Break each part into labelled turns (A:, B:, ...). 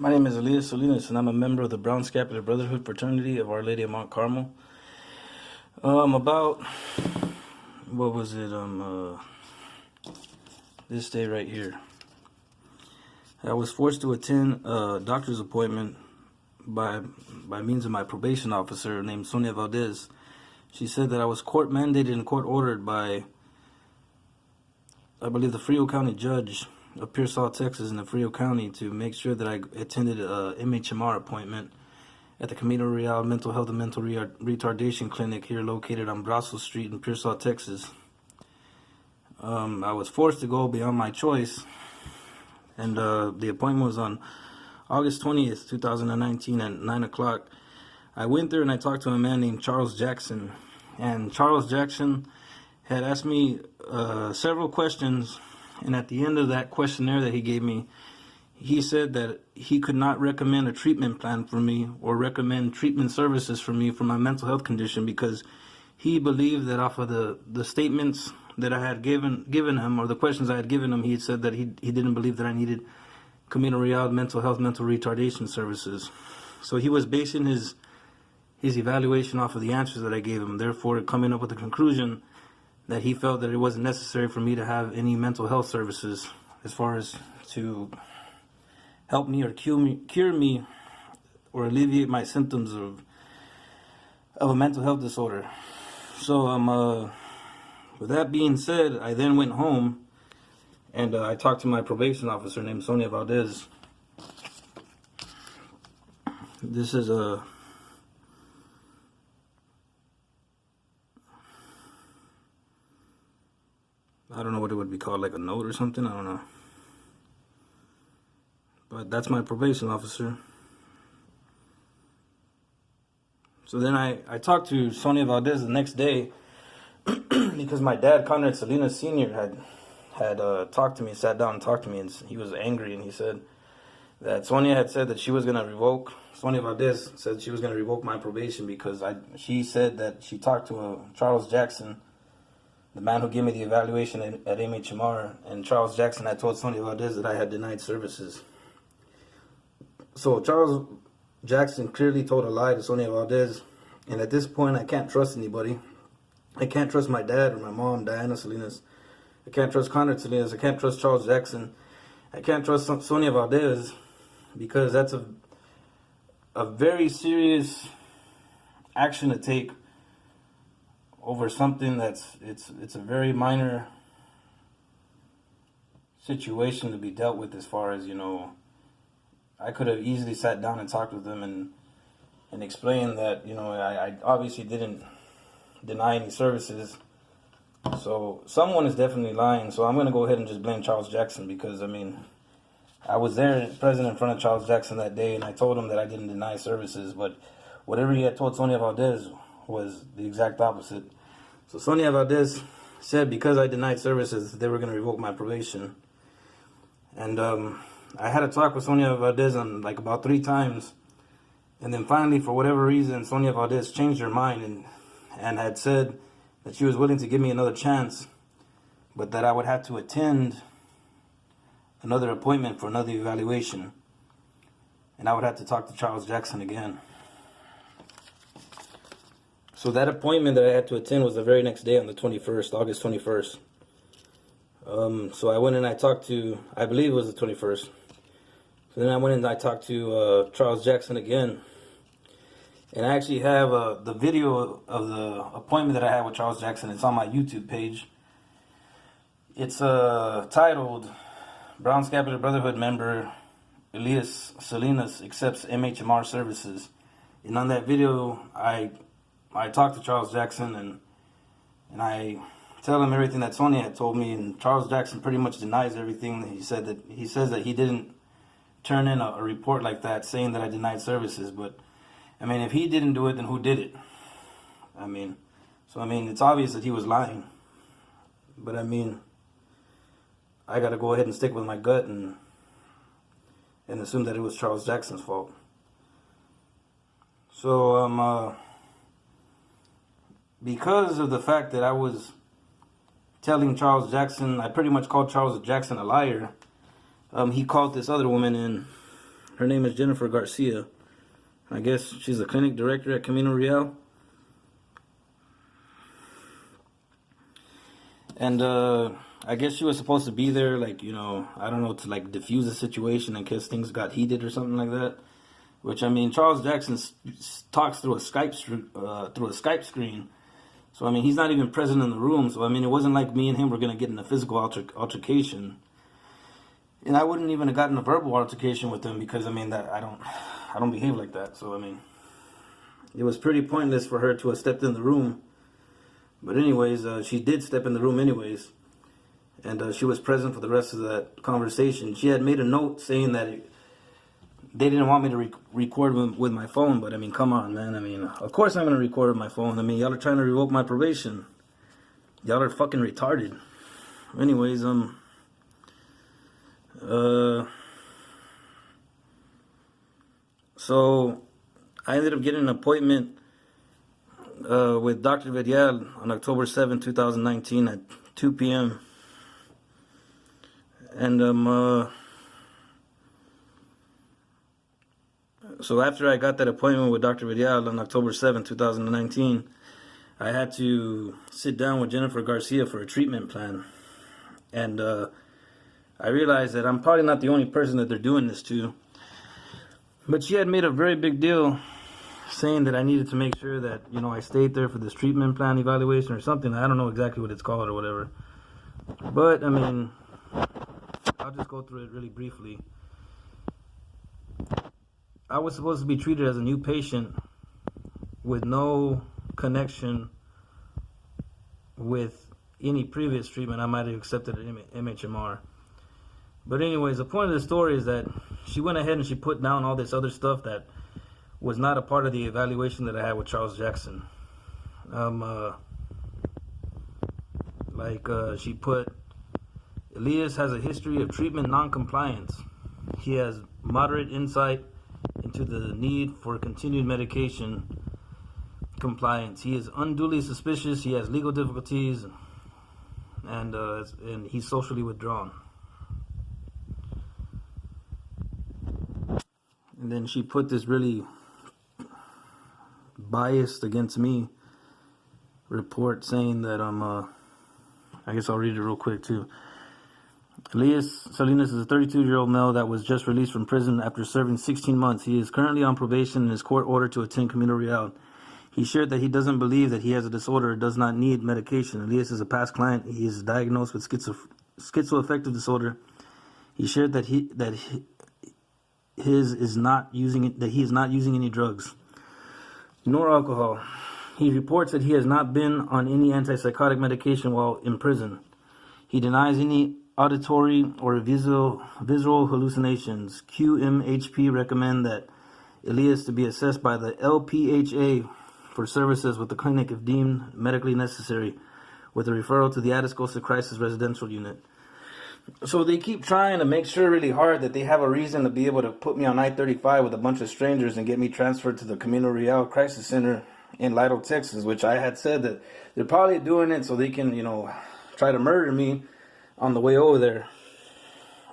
A: My name is Elias Salinas, and I'm a member of the Brown Scapular Brotherhood Fraternity of Our Lady of Mount Carmel. About, what was it, this day right here. I was forced to attend a doctor's appointment by means of my probation officer named Sonia Valdez. She said that I was court mandated and court ordered by, I believe, the Frio County judge of Pearsall, Texas, in the Frio County, to make sure that I attended a MHMR appointment at the Camino Real Mental Health and Mental Retardation Clinic here located on Brasso Street in Pearsall, Texas. I was forced to go beyond my choice, and the appointment was on August 20th, 2019 at 9 o'clock. I went there and I talked to a man named Charles Jackson, and Charles Jackson had asked me several questions. And at the end of that questionnaire that he gave me, he said that he could not recommend a treatment plan for me or recommend treatment services for me for my mental health condition, because he believed that off of the statements that I had given him, or the questions I had given him, he had said that he didn't believe that I needed Camino Real mental health, mental retardation services. So he was basing his evaluation off of the answers that I gave him, therefore coming up with the conclusion that he felt that it wasn't necessary for me to have any mental health services as far as to help me or cure me or alleviate my symptoms of a mental health disorder. So with that being said, I then went home and I talked to my probation officer named Sonia Valdez. This is I don't know what it would be called, like a note or something, I don't know. But that's my probation officer. So then I talked to Sonia Valdez the next day because my dad, Conrad Salinas Sr., had talked to me, sat down and talked to me, and he was angry, and he said that Sonia had said that she was going to revoke, Sonia Valdez said she was going to revoke my probation because she said that she talked to Charles Jackson, the man who gave me the evaluation at MHMR, and Charles Jackson had told Sonia Valdez that I had denied services. So Charles Jackson clearly told a lie to Sonia Valdez, and at this point I can't trust anybody. I can't trust my dad or my mom, Diana Salinas. I can't trust Conrad Salinas. I can't trust Charles Jackson. I can't trust Sonia Valdez, because that's a very serious action to take over something that's it's a very minor situation to be dealt with. As far as, you know, I could have easily sat down and talked with them and explained that, you know, I obviously didn't deny any services. So someone is definitely lying. So I'm going to go ahead and just blame Charles Jackson, because, I mean, I was there present in front of Charles Jackson that day, and I told him that I didn't deny services, but whatever he had told Sonia Valdez was the exact opposite. So Sonia Valdez said because I denied services, they were going to revoke my probation. And I had a talk with Sonia Valdez on like about 3 times. And then finally, for whatever reason, Sonia Valdez changed her mind and had said that she was willing to give me another chance, but that I would have to attend another appointment for another evaluation. And I would have to talk to Charles Jackson again. So that appointment that I had to attend was the very next day on the 21st, August 21st. So I went and I talked to, I believe it was the 21st. So then I went and I talked to Charles Jackson again. And I actually have the video of the appointment that I had with Charles Jackson. It's on my YouTube page. It's titled, Brown Scapular Brotherhood member Elias Salinas accepts MHMR services. And on that video, I talked to Charles Jackson and I tell him everything that Sonia had told me, and Charles Jackson pretty much denies everything. He says that he didn't turn in a report like that saying that I denied services. But I mean, if he didn't do it, then who did it? I mean, it's obvious that he was lying. But I mean, I got to go ahead and stick with my gut and assume that it was Charles Jackson's fault. So because of the fact that I was telling Charles Jackson, I pretty much called Charles Jackson a liar. He called this other woman in, Her name is Jennifer Garcia. I guess she's a clinic director at Camino Real. And I guess she was supposed to be there, like, you know, I don't know, to like diffuse the situation in case things got heated or something like that. Which, I mean, Charles Jackson talks through a Skype screen. So, I mean, he's not even present in the room. So, I mean, it wasn't like me and him were going to get in a physical altercation. And I wouldn't even have gotten a verbal altercation with him because, I mean, that I don't behave like that. So, I mean, it was pretty pointless for her to have stepped in the room. But anyways, she did step in the room anyways. And she was present for the rest of that conversation. She had made a note saying that they didn't want me to record with my phone. But, I mean, come on, man. I mean, of course I'm going to record with my phone. I mean, y'all are trying to revoke my probation. Y'all are fucking retarded. Anyways, so I ended up getting an appointment with Dr. Vidal on October 7, 2019 at 2 p.m. And so after I got that appointment with Dr. Vidal on October 7, 2019, I had to sit down with Jennifer Garcia for a treatment plan. And I realized that I'm probably not the only person that they're doing this to. But she had made a very big deal saying that I needed to make sure that, you know, I stayed there for this treatment plan evaluation or something. I don't know exactly what it's called or whatever. But, I mean, I'll just go through it really briefly. I was supposed to be treated as a new patient with no connection with any previous treatment I might have accepted at MHMR. But anyways, the point of the story is that she went ahead and she put down all this other stuff that was not a part of the evaluation that I had with Charles Jackson. She put, Elias has a history of treatment non-compliance. He has moderate insight into the need for continued medication compliance. He is unduly suspicious. He has legal difficulties, and he's socially withdrawn. And then she put this really biased against me report saying that I guess I'll read it real quick too. Elias Salinas is a 32-year-old male that was just released from prison after serving 16 months. He is currently on probation and is court ordered to attend Camino Real. He shared that he doesn't believe that he has a disorder or does not need medication. Elias is a past client. He is diagnosed with schizoaffective disorder. He shared that he is not using any drugs nor alcohol. He reports that he has not been on any antipsychotic medication while in prison. He denies any auditory or visual hallucinations. QMHP recommend that Elias to be assessed by the LPHA for services with the clinic if deemed medically necessary, with a referral to the Addis Coastal Crisis Residential Unit. So they keep trying to make sure really hard that they have a reason to be able to put me on I-35 with a bunch of strangers and get me transferred to the Camino Real Crisis Center in Lido, Texas, which I had said that they're probably doing it so they can, you know, try to murder me on the way over there.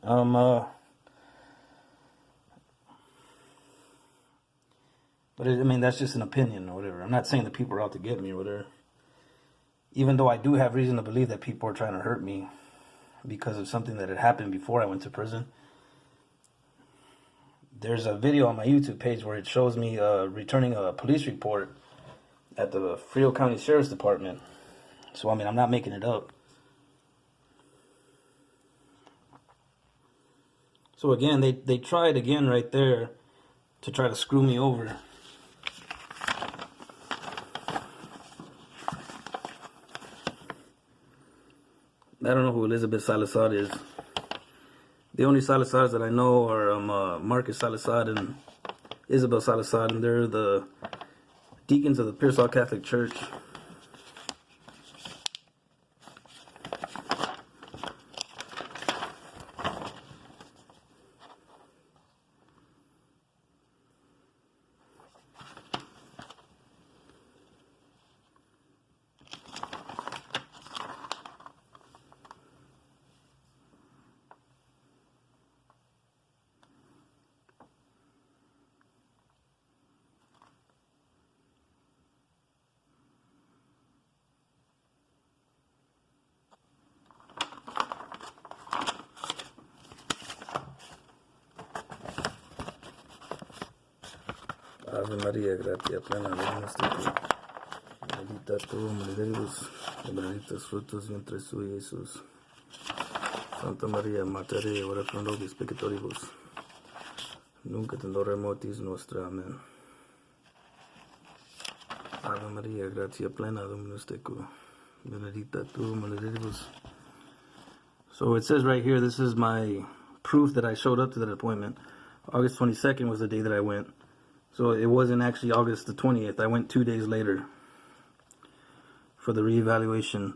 A: But I mean, that's just an opinion or whatever. I'm not saying that people are out to get me or whatever. Even though I do have reason to believe that people are trying to hurt me because of something that had happened before I went to prison. There's a video on my YouTube page where it shows me returning a police report at the Frio County Sheriff's Department. So, I mean, I'm not making it up. So again, they tried again right there to try to screw me over. I don't know who Elizabeth Salazar is. The only Salazars that I know are Marcus Salazar and Isabel Salazar, and they're the deacons of the Pearsall Catholic Church. Ave María, gratia plena, Dominus tecum. Bendita tu mulieribus, et benedictus fructus ventris sui, Iesus. Santa Maria, Mater Dei, ora pro nobis peccatoribus, nunc et in hora mortis nostra. Amen. Ave Maria, gratia plena, Dominus tecum. Benedicta tu mulieribus. So it says right here, this is my proof that I showed up to that appointment. August 22nd was the day that I went. So it wasn't actually August the 20th. I went 2 days later for the reevaluation.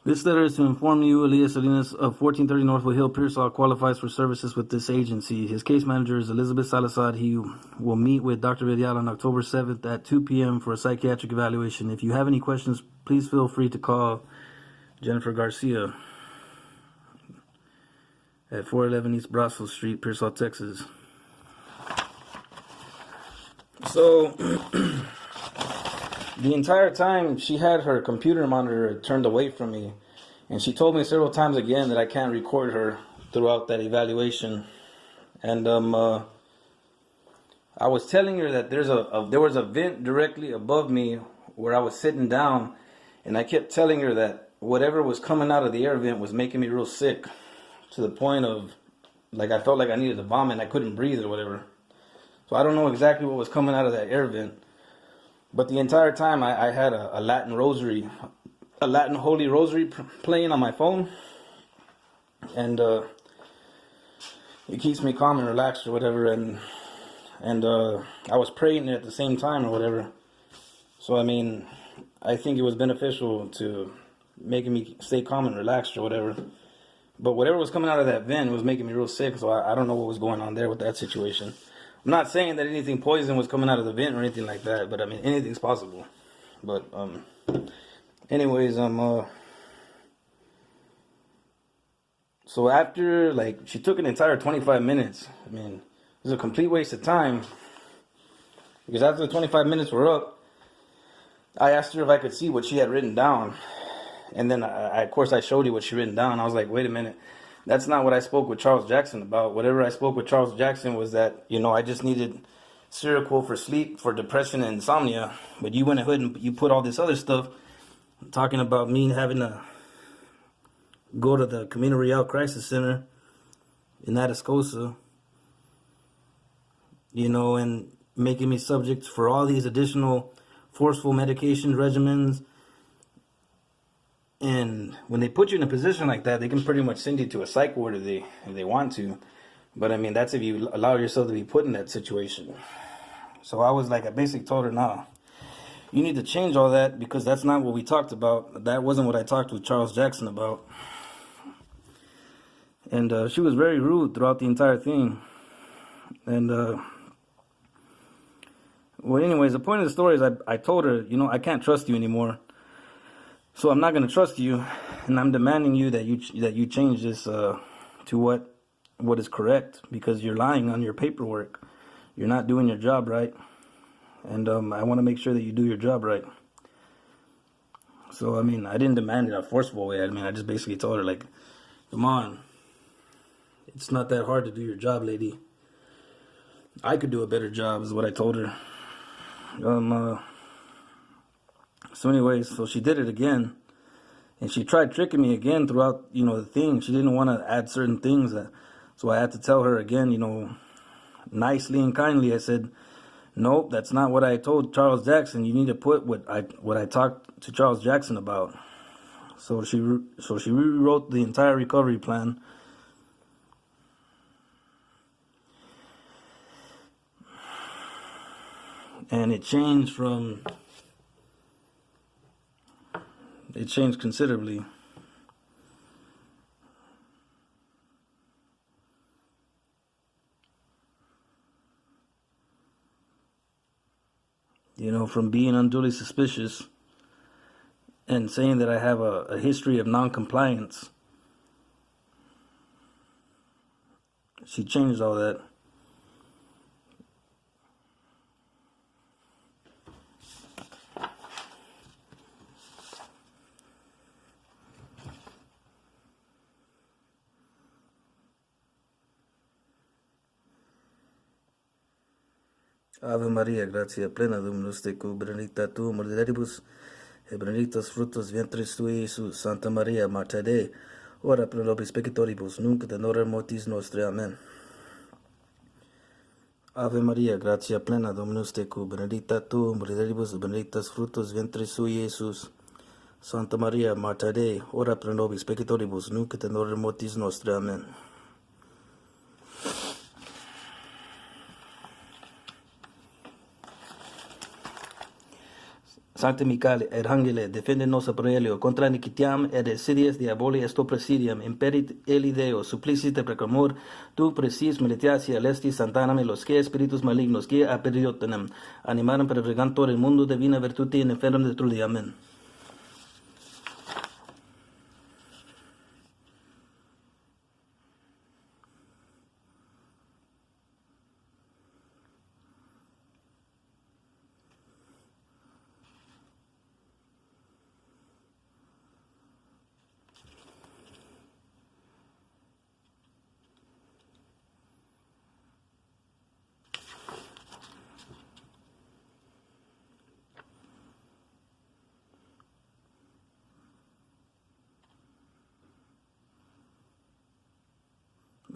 A: This letter is to inform you, Elias Salinas of 1430 Northwood Hill, Pearsall, qualifies for services with this agency. His case manager is Elizabeth Salazar. He will meet with Dr. Vidal on October 7th at 2 p.m. for a psychiatric evaluation. If you have any questions, please feel free to call Jennifer Garcia at 411 East Brosville Street, Pearsall, Texas. So the entire time she had her computer monitor turned away from me, and she told me several times again that I can't record her throughout that evaluation. And I was telling her that there was a vent directly above me where I was sitting down, and I kept telling her that whatever was coming out of the air vent was making me real sick, to the point of like I felt like I needed to vomit and I couldn't breathe or whatever. So I don't know exactly what was coming out of that air vent. But the entire time I had a Latin rosary, a Latin Holy Rosary playing on my phone. And it keeps me calm and relaxed or whatever. And I was praying at the same time or whatever. So, I mean, I think it was beneficial to making me stay calm and relaxed or whatever. But whatever was coming out of that vent was making me real sick. So I don't know what was going on there with that situation. I'm not saying that anything poison was coming out of the vent or anything like that, but I mean, anything's possible. But, anyways, so after, like, she took an entire 25 minutes. I mean, it was a complete waste of time, because after the 25 minutes were up, I asked her if I could see what she had written down. And then, of course, I showed you what she written down. I was like, wait a minute. That's not what I spoke with Charles Jackson about. Whatever I spoke with Charles Jackson was that, I just needed Seroquel for sleep, for depression and insomnia. But you went ahead and you put all this other stuff, talking about me having to go to the Camino Real Crisis Center in Atascosa, and making me subject for all these additional forceful medication regimens. And when they put you in a position like that, they can pretty much send you to a psych ward if they want to. But I mean, that's if you allow yourself to be put in that situation. So I was like, I basically told her, nah, you need to change all that, because that's not what we talked about. That wasn't what I talked with Charles Jackson about. And she was very rude throughout the entire thing. And, well, anyways, the point of the story is I told her, I can't trust you anymore. So I'm not going to trust you, and I'm demanding you that you change this to what is correct, because you're lying on your paperwork. You're not doing your job right, and I want to make sure that you do your job right. So, I mean, I didn't demand it in a forceful way. I mean, I just basically told her, like, come on. It's not that hard to do your job, lady. I could do a better job, is what I told her. So anyways, so she did it again, and she tried tricking me again throughout, the thing. She didn't want to add certain things, so I had to tell her again, nicely and kindly. I said, nope, that's not what I told Charles Jackson. You need to put what I talked to Charles Jackson about. So she rewrote the entire recovery plan. And it changed considerably. From being unduly suspicious and saying that I have a history of non-compliance. She changed all that. Ave María, gracia plena, Dominus tecum, benedicta tu mulieribus, et benedictus fructus ventris tui, Iesus. Santa Maria, Mater Dei, ora pro nobis peccatoribus, nunc et in hora mortis nostre. Amen. Ave Maria, gratia plena, Dominus tecum, benedicta tu mulieribus, et benedictus fructus ventris tui, Iesus. Santa Maria, Mater Dei, ora pro nobis peccatoribus, nunc et in hora mortis nostre. Amen. Sancte Michael, Arhangele, defende nos a proelio, contra iniquitiam et desidias diaboli est oppressidiam, imperit eli Deo, supplicite precamur, tu precis militiasia lestis santanam e los que spiritus malignos, que aperiotenem, animaram prevegantor el mundo divina virtute in inferum detrudi. Amen.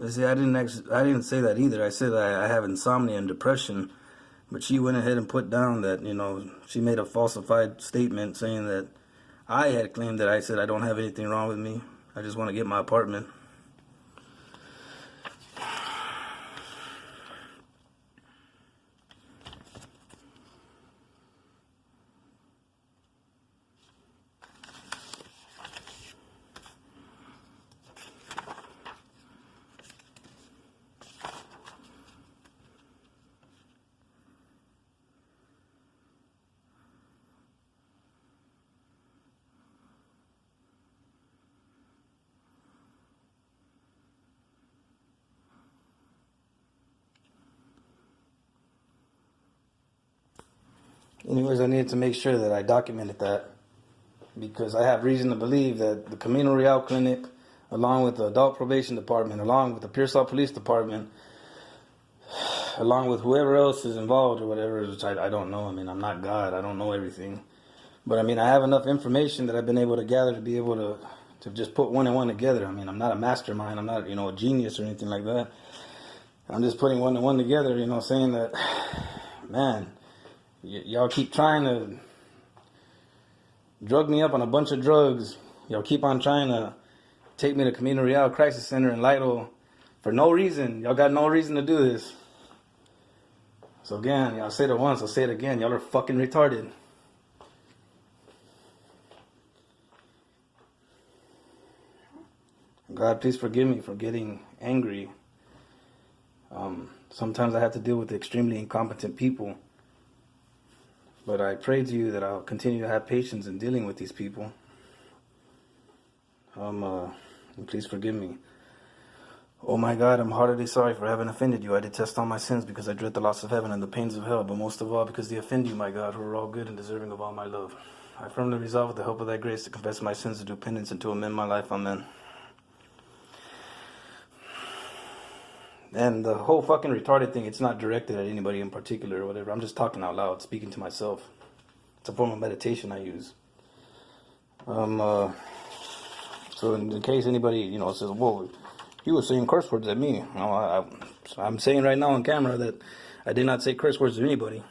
A: See, I didn't say that either. I said that I have insomnia and depression, but she went ahead and put down that, she made a falsified statement saying that I had claimed that I said I don't have anything wrong with me. I just want to get my apartment. Anyways, I needed to make sure that I documented that because I have reason to believe that the Camino Real Clinic, along with the Adult Probation Department, along with the Pearsall Police Department, along with whoever else is involved or whatever, which I don't know. I mean, I'm not God. I don't know everything. But, I mean, I have enough information that I've been able to gather to be able to just put one and one together. I mean, I'm not a mastermind. I'm not, a genius or anything like that. I'm just putting one and one together, saying that, man, y'all keep trying to drug me up on a bunch of drugs. Y'all keep on trying to take me to Camino Real Crisis Center in Lytle for no reason. Y'all got no reason to do this. So again, y'all said it once, I'll say it again. Y'all are fucking retarded. God, please forgive me for getting angry. Sometimes I have to deal with extremely incompetent people. But I pray to you that I'll continue to have patience in dealing with these people. Please forgive me. Oh my God, I'm heartily sorry for having offended you. I detest all my sins because I dread the loss of heaven and the pains of hell, but most of all because they offend you, my God, who are all good and deserving of all my love. I firmly resolve with the help of thy grace to confess my sins, to do penance, and to amend my life. Amen. And the whole fucking retarded thing, it's not directed at anybody in particular or whatever. I'm just talking out loud, speaking to myself. It's a form of meditation I use. So in case anybody, says, whoa, you were saying curse words at me. I'm saying right now on camera that I did not say curse words to anybody.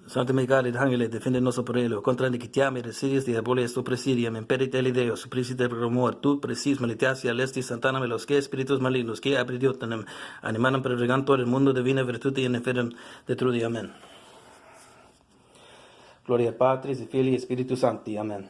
A: Sancte Michael, Arhangele, defende nos por ello, contra iniquitiam et desidiis diaboli est oppressidiam, imperit eli Deo, supplicite precamur, tu precis militiasia lestis santanam e los que spiritus malignos, que abridiotenem, animanam prevegantor el mundo divina virtute in inferum detrudi. Amen. Gloria Patris et Filii et Spiritus Sancti. Amen.